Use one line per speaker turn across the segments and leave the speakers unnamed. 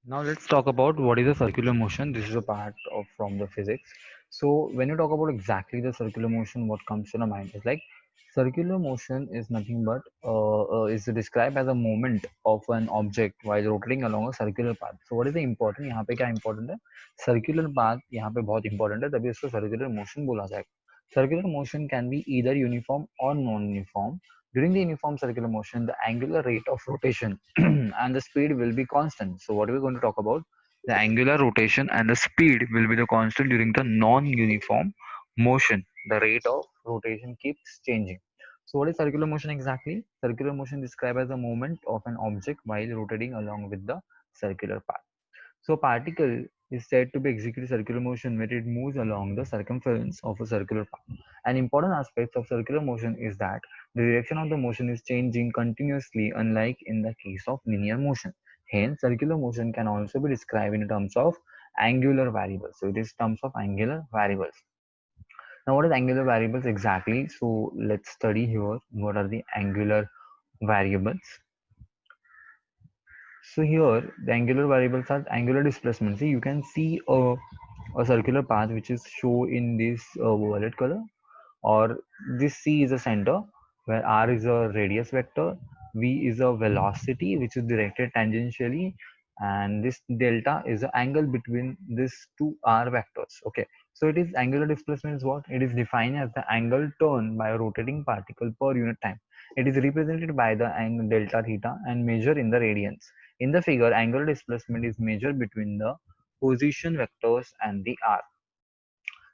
Now let's talk about what is a circular motion. This is a part of from the physics. So when you talk about exactly the circular motion, what comes to the mind is like circular motion is nothing but is described as a movement of an object while rotating along a circular path. So what is the important? यहाँ पे क्या important है? Circular path यहाँ पे बहुत important है, तभी इसको circular motion बोला जाएगा. Circular motion can be either uniform or non-uniform. During the uniform circular motion, the angular rate of rotation and the speed will be constant. So what are we going to talk about? The angular rotation and the speed will be the constant during the non-uniform motion. The rate of rotation keeps changing. So what is circular motion exactly? Circular motion described as a movement of an object while rotating along with the circular path. So a particle is said to be executing circular motion when it moves along the circumference of a circular path. An important aspect of circular motion is that the direction of the motion is changing continuously, unlike in the case of linear motion. Hence, circular motion can also be described in terms of angular variables. So it is terms of angular variables. Now, what is angular variables exactly? So let's study here what are the angular variables. So here the angular variables are angular displacement. See, you can see a circular path which is shown in this violet color, or this C is a center where R is a radius vector, V is a velocity which is directed tangentially, and this delta is the angle between these two R vectors. Okay, so it is angular displacement is what? It is defined as the angle turned by a rotating particle per unit time. It is represented by the angle delta theta and measured in the radians. In the figure, angular displacement is measured between the position vectors and the R.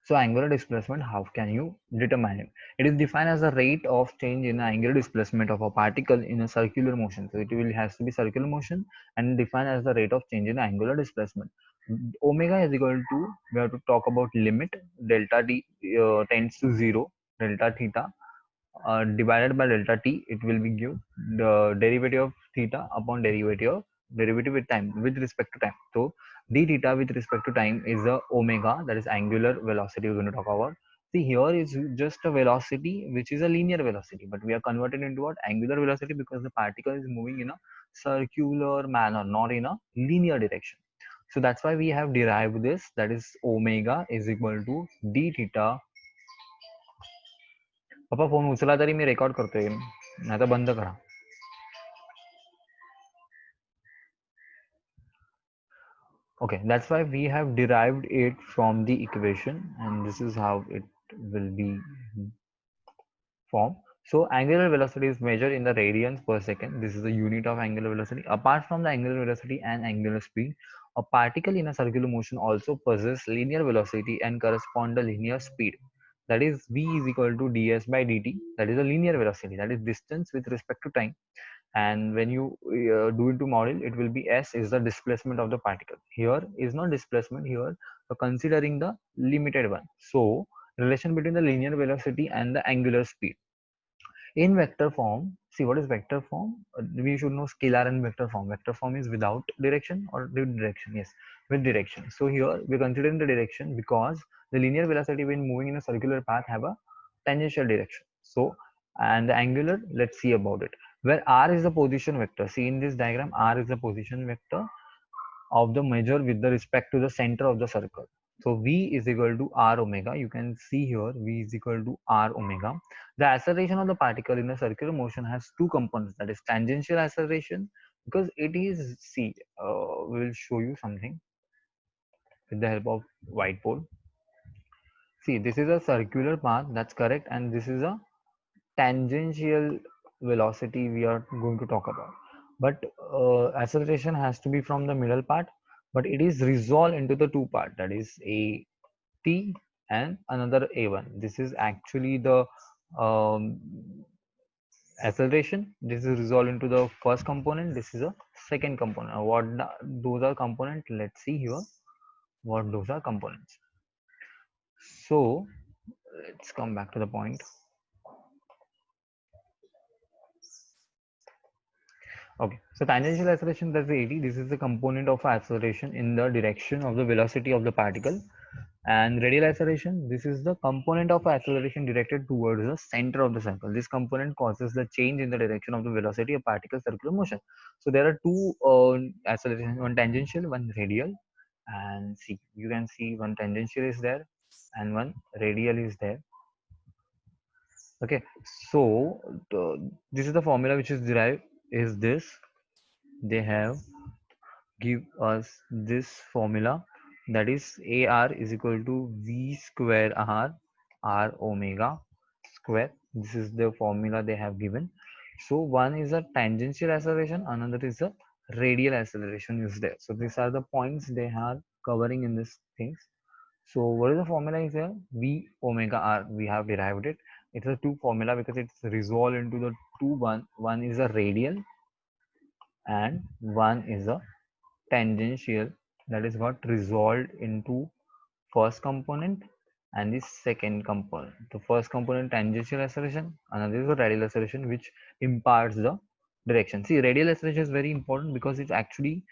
So angular displacement, how can you determine it? It is defined as the rate of change in the angular displacement of a particle in a circular motion. So it will has to be circular motion and defined as the rate of change in angular displacement. Omega is equal to, we have to talk about limit delta t tends to 0, delta theta divided by delta t, it will be give the derivative of theta upon derivative with time with respect to time. So d theta with respect to time is the omega, that is angular velocity we're going to talk about. See, here is just a velocity which is a linear velocity, but we are converted into what? Angular velocity, because the particle is moving in a circular manner, not in a linear direction. So that's why we have derived this, that is omega is equal to d theta. Papa phone उचला तरी मी record करतोय, नाही तर बंद करा. Okay, that's why we have derived it from the equation, and this is how it will be formed. So angular velocity is measured in the radians per second. This is the unit of angular velocity. Apart from the angular velocity and angular speed, a particle in a circular motion also possesses linear velocity and correspond to linear speed. That is v is equal to ds by dt. That is a linear velocity. That is distance with respect to time. And when you do into model, it will be s is the displacement of the particle. Here is not displacement, here considering the limited one. So relation between the linear velocity and the angular speed in vector form. See, what is vector form? We should know scalar and vector form. Vector form is without direction or with direction. Yes, with direction. So here we're considering the direction because the linear velocity when moving in a circular path have a tangential direction. So, and the angular, let's see about it, where r is the position vector. See, in this diagram, r is the position vector of the measure with the respect to the center of the circle. So V is equal to R omega. You can see here V is equal to R omega. The acceleration of the particle in a circular motion has two components. That is tangential acceleration, because it is, see, we will show you something with the help of whiteboard. See, this is a circular path, that's correct, and this is a tangential velocity we are going to talk about. But acceleration has to be from the middle part, but it is resolved into the two part, that is a t and another a1. This is actually the um, acceleration. This is resolved into the first component, this is a second component. What those are component, let's see here what those are components. So let's come back to the point. Okay, so tangential acceleration, that's the AT. This is the component of acceleration in the direction of the velocity of the particle. And radial acceleration, this is the component of acceleration directed towards the center of the circle. This component causes the change in the direction of the velocity of particle circular motion. So there are two acceleration, one tangential, one radial. And see, you can see one tangential is there and one radial is there. Okay, so this is the formula which is derived is this. They have give us this formula, that is AR is equal to V square R omega square. This is the formula they have given. So one is a tangential acceleration, another is a radial acceleration is there. So these are the points they are covering in this things. So what is the formula is here? V omega R, we have derived it. It's a two formula because it's resolved into the two. One is a radial and one is a tangential, that is got resolved into first component and the second component. The first component tangential acceleration, another is the radial acceleration which imparts the direction. See, radial acceleration is very important because it actually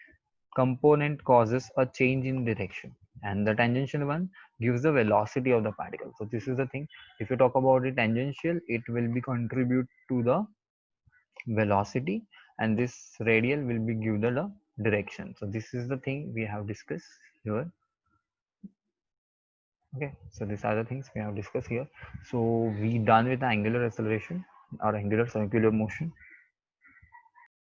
component causes a change in direction, and the tangential one gives the velocity of the particle. So this is the thing. If you talk about the tangential, it will be contribute to the velocity, and this radial will be give the direction. So this is the thing we have discussed here. Okay, so these are the things we have discussed here. So we done with the angular acceleration or angular circular motion.